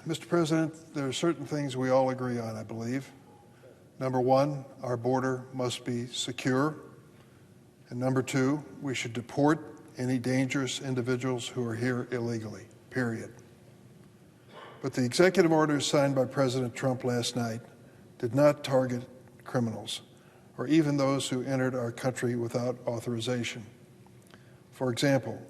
Mr. President, there are certain things we all agree on, I believe. Number one, our border must be secure. And number two, we should deport any dangerous individuals who are here illegally, period. But the executive orders signed by President Trump last night did not target criminals or even those who entered our country without authorization. For example,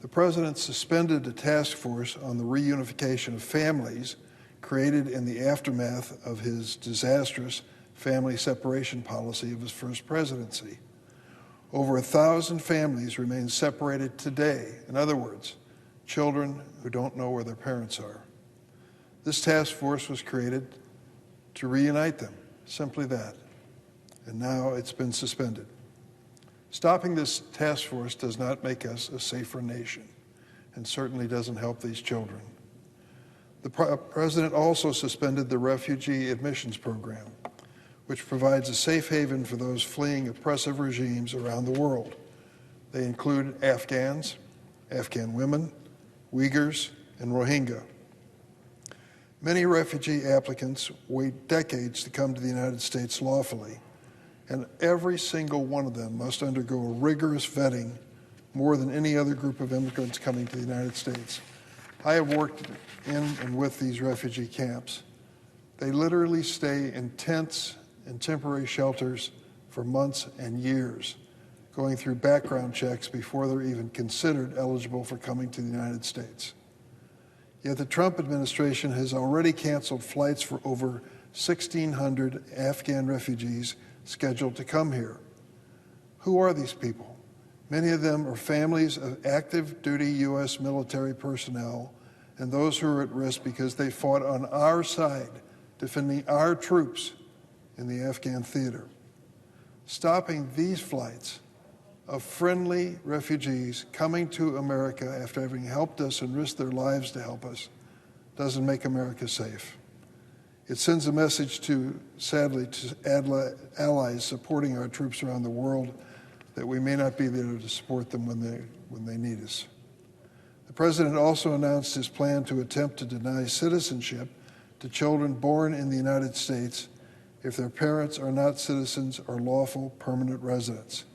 the President suspended a task force on the reunification of families created in the aftermath of his disastrous family separation policy of his first presidency. Over 1,000 families remain separated today. In other words, children who don't know where their parents are. This task force was created to reunite them, simply that. And now it's been suspended. Stopping this task force does not make us a safer nation and certainly doesn't help these children. The President also suspended the Refugee Admissions Program, which provides a safe haven for those fleeing oppressive regimes around the world. They include Afghans, Afghan women, Uyghurs, and Rohingya. Many refugee applicants wait decades to come to the United States lawfully, and every single one of them must undergo a rigorous vetting more than any other group of immigrants coming to the United States. I have worked in and with these refugee camps. They literally stay in tents and temporary shelters for months and years, going through background checks before they're even considered eligible for coming to the United States. Yet the Trump administration has already canceled flights for over 1,600 Afghan refugees scheduled to come here. Who are these people? Many of them are families of active duty U.S. military personnel and those who are at risk because they fought on our side, defending our troops in the Afghan theater. Stopping these flights of friendly refugees coming to America after having helped us and risked their lives to help us doesn't make America safe. It sends a message sadly, to allies supporting our troops around the world that we may not be there to support them when they need us. The President also announced his plan to attempt to deny citizenship to children born in the United States if their parents are not citizens or lawful permanent residents.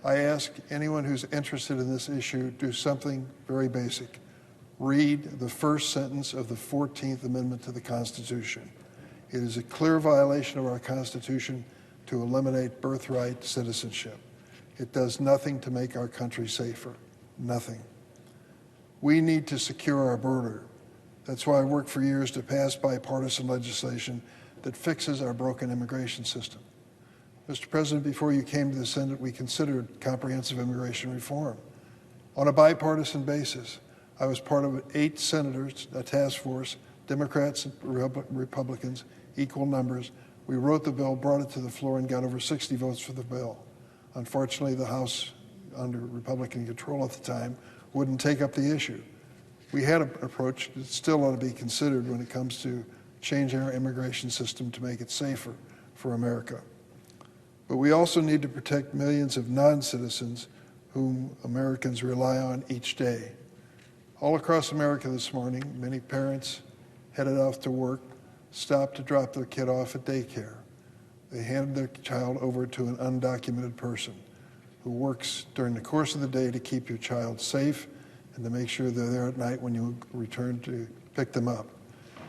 I ask anyone who's interested in this issue, do something very basic. Read the first sentence of the 14th Amendment to the Constitution. It is a clear violation of our Constitution to eliminate birthright citizenship. It does nothing to make our country safer, nothing. We need to secure our border. That's why I worked for years to pass bipartisan legislation that fixes our broken immigration system. Mr. President, before you came to the Senate, we considered comprehensive immigration reform. On a bipartisan basis, I was part of 8 senators, a task force, Democrats and Republicans, equal numbers. We wrote the bill, brought it to the floor, and got over 60 votes for the bill. Unfortunately, the House, under Republican control at the time, wouldn't take up the issue. We had an approach that still ought to be considered when it comes to changing our immigration system to make it safer for America. But we also need to protect millions of non-citizens whom Americans rely on each day. All across America this morning, many parents headed off to work, stopped to drop their kid off at daycare. They handed their child over to an undocumented person who works during the course of the day to keep your child safe and to make sure they're there at night when you return to pick them up.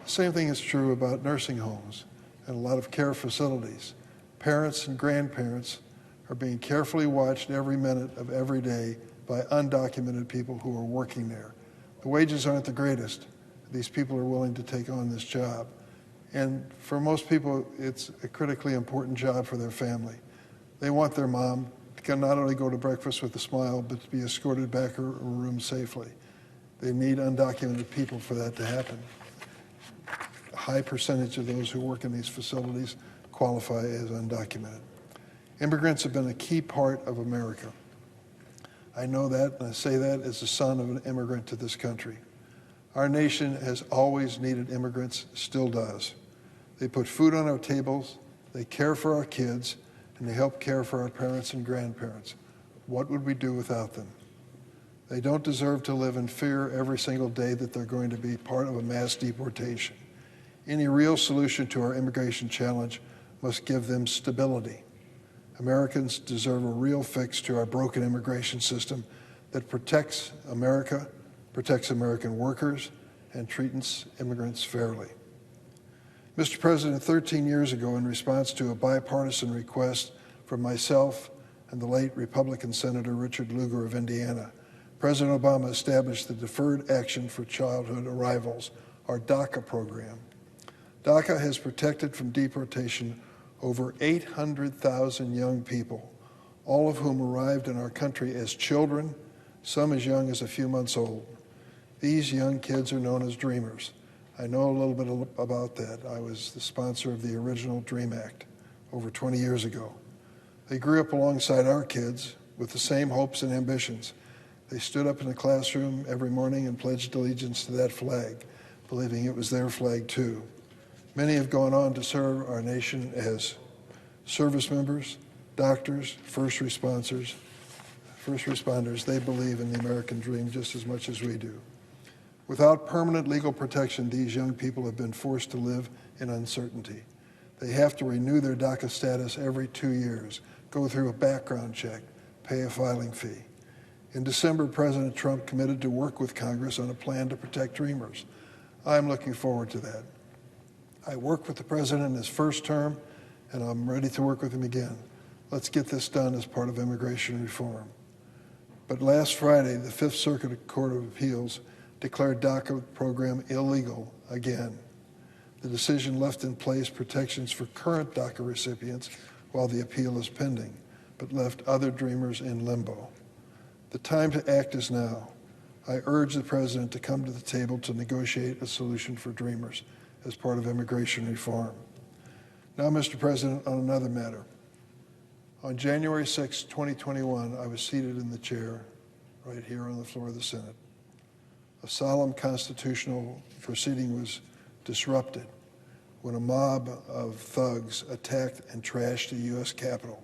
The same thing is true about nursing homes and a lot of care facilities. Parents and grandparents are being carefully watched every minute of every day by undocumented people who are working there. The wages aren't the greatest. These people are willing to take on this job. And for most people, it's a critically important job for their family. They want their mom to not only go to breakfast with a smile, but to be escorted back to her room safely. They need undocumented people for that to happen. A high percentage of those who work in these facilities qualify as undocumented. Immigrants have been a key part of America. I know that, and I say that as the son of an immigrant to this country. Our nation has always needed immigrants, still does. They put food on our tables, they care for our kids, and they help care for our parents and grandparents. What would we do without them? They don't deserve to live in fear every single day that they're going to be part of a mass deportation. Any real solution to our immigration challenge must give them stability. Americans deserve a real fix to our broken immigration system that protects America, protects American workers, and treats immigrants fairly. Mr. President, 13 years ago, in response to a bipartisan request from myself and the late Republican Senator Richard Lugar of Indiana, President Obama established the Deferred Action for Childhood Arrivals, our DACA program. DACA has protected from deportation over 800,000 young people, all of whom arrived in our country as children, some as young as a few months old. These young kids are known as dreamers. I know a little bit about that. I was the sponsor of the original DREAM Act over 20 years ago. They grew up alongside our kids with the same hopes and ambitions. They stood up in the classroom every morning and pledged allegiance to that flag, believing it was their flag too. Many have gone on to serve our nation as service members, doctors, first responders. They believe in the American dream just as much as we do. Without permanent legal protection, these young people have been forced to live in uncertainty. They have to renew their DACA status every 2 years, go through a background check, pay a filing fee. In December, President Trump committed to work with Congress on a plan to protect dreamers. I'm looking forward to that. I worked with the president in his first term, and I'm ready to work with him again. Let's get this done as part of immigration reform. But last Friday, the Fifth Circuit Court of Appeals declared DACA program illegal again. The decision left in place protections for current DACA recipients while the appeal is pending, but left other dreamers in limbo. The time to act is now. I urge the president to come to the table to negotiate a solution for dreamers as part of immigration reform. Now, Mr. President, on another matter. On January 6, 2021, I was seated in the chair right here on the floor of the Senate. A solemn constitutional proceeding was disrupted when a mob of thugs attacked and trashed the U.S. Capitol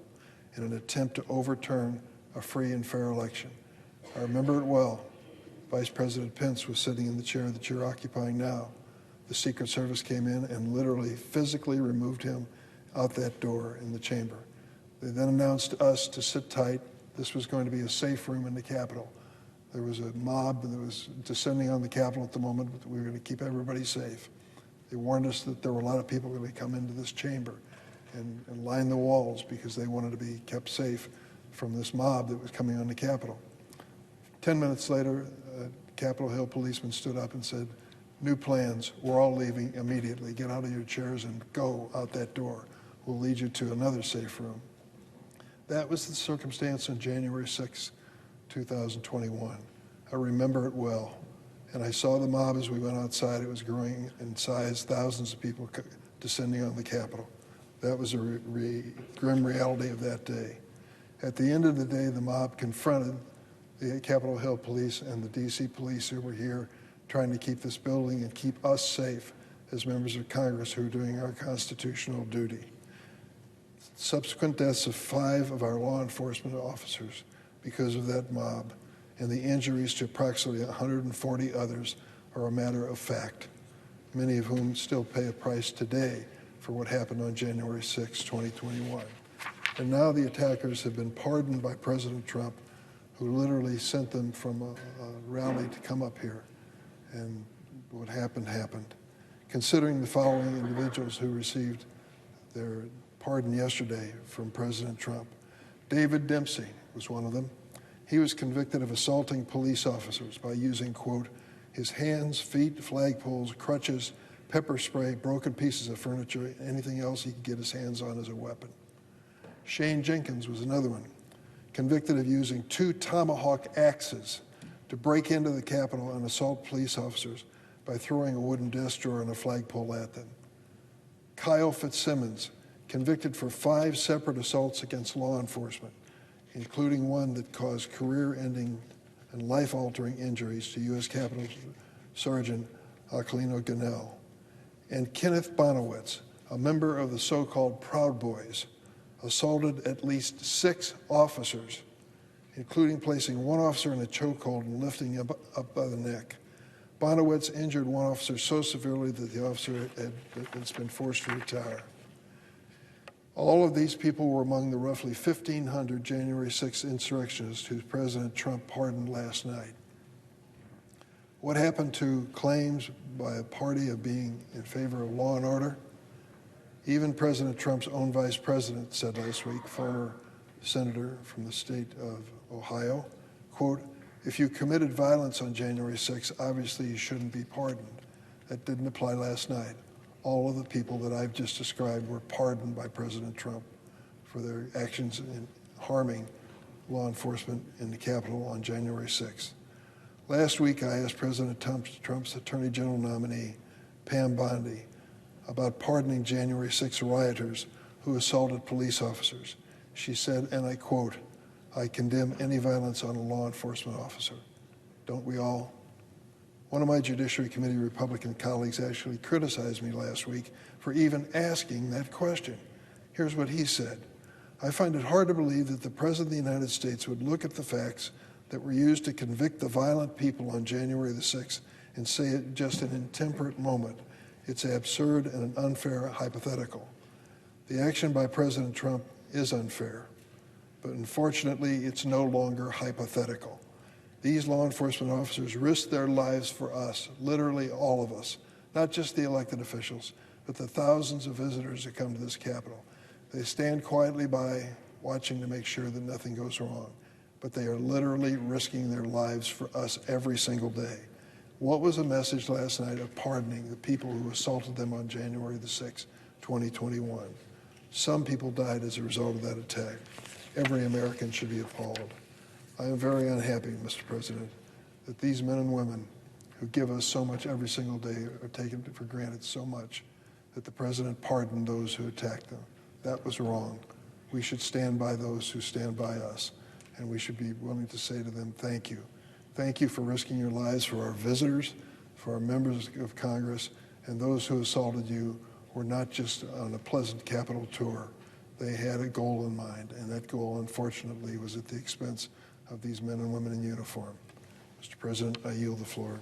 in an attempt to overturn a free and fair election. I remember it well. Vice President Pence was sitting in the chair that you're occupying now. The Secret Service came in and literally physically removed him out that door in the chamber. They then announced to us to sit tight. This was going to be a safe room in the Capitol. There was a mob that was descending on the Capitol at the moment. We were going to keep everybody safe. They warned us that there were a lot of people going to come into this chamber and line the walls because they wanted to be kept safe from this mob that was coming on the Capitol. 10 minutes later, a Capitol Hill policeman stood up and said, "New plans, we're all leaving immediately. Get out of your chairs and go out that door. We'll lead you to another safe room." That was the circumstance on January 6, 2021. I remember it well. And I saw the mob as we went outside. It was growing in size, thousands of people descending on the Capitol. That was a grim reality of that day. At the end of the day, the mob confronted the Capitol Hill police and the D.C. police who were here trying to keep this building and keep us safe as members of Congress who are doing our constitutional duty. Subsequent deaths of 5 of our law enforcement officers because of that mob and the injuries to approximately 140 others are a matter of fact, many of whom still pay a price today for what happened on January 6, 2021. And now the attackers have been pardoned by President Trump, who literally sent them from a rally to come up here. And what happened, happened. Considering the following individuals who received their pardon yesterday from President Trump. David Dempsey was one of them. He was convicted of assaulting police officers by using, quote, his hands, feet, flagpoles, crutches, pepper spray, broken pieces of furniture, anything else he could get his hands on as a weapon. Shane Jenkins was another one, convicted of using 2 tomahawk axes to break into the Capitol and assault police officers by throwing a wooden desk drawer and a flagpole at them. Kyle Fitzsimmons, convicted for 5 separate assaults against law enforcement, including one that caused career-ending and life-altering injuries to U.S. Capitol Sergeant Aquilino Ganell. And Kenneth Bonowitz, a member of the so-called Proud Boys, assaulted at least 6 officers, including placing one officer in a chokehold and lifting him up by the neck. Bonowitz injured one officer so severely that the officer has been forced to retire. All of these people were among the roughly 1,500 January 6th insurrectionists who President Trump pardoned last night. What happened to claims by a party of being in favor of law and order? Even President Trump's own vice president said last week, former senator from the state of Ohio, quote, "If you committed violence on January 6th, obviously you shouldn't be pardoned." That didn't apply last night. All of the people that I've just described were pardoned by President Trump for their actions in harming law enforcement in the Capitol on January 6th. Last week, I asked President Trump's Attorney General nominee, Pam Bondi, about pardoning January 6 rioters who assaulted police officers. She said, and I quote, "I condemn any violence on a law enforcement officer." Don't we all? One of my Judiciary Committee Republican colleagues actually criticized me last week for even asking that question. Here's what he said. "I find it hard to believe that the President of the United States would look at the facts that were used to convict the violent people on January the 6th and say it just an intemperate moment. It's absurd and an unfair hypothetical." The action by President Trump is unfair, but unfortunately, it's no longer hypothetical. These law enforcement officers risked their lives for us, literally all of us, not just the elected officials, but the thousands of visitors who come to this Capitol. They stand quietly by, watching to make sure that nothing goes wrong, but they are literally risking their lives for us every single day. What was the message last night of pardoning the people who assaulted them on January the 6th, 2021? Some people died as a result of that attack. Every American should be appalled. I am very unhappy, Mr. President, that these men and women who give us so much every single day are taken for granted so much that the President pardoned those who attacked them. That was wrong. We should stand by those who stand by us, and we should be willing to say to them, thank you. Thank you for risking your lives for our visitors, for our members of Congress, and those who assaulted you were not just on a pleasant Capitol tour. They had a goal in mind, and that goal, unfortunately, was at the expense of these men and women in uniform. Mr. President, I yield the floor.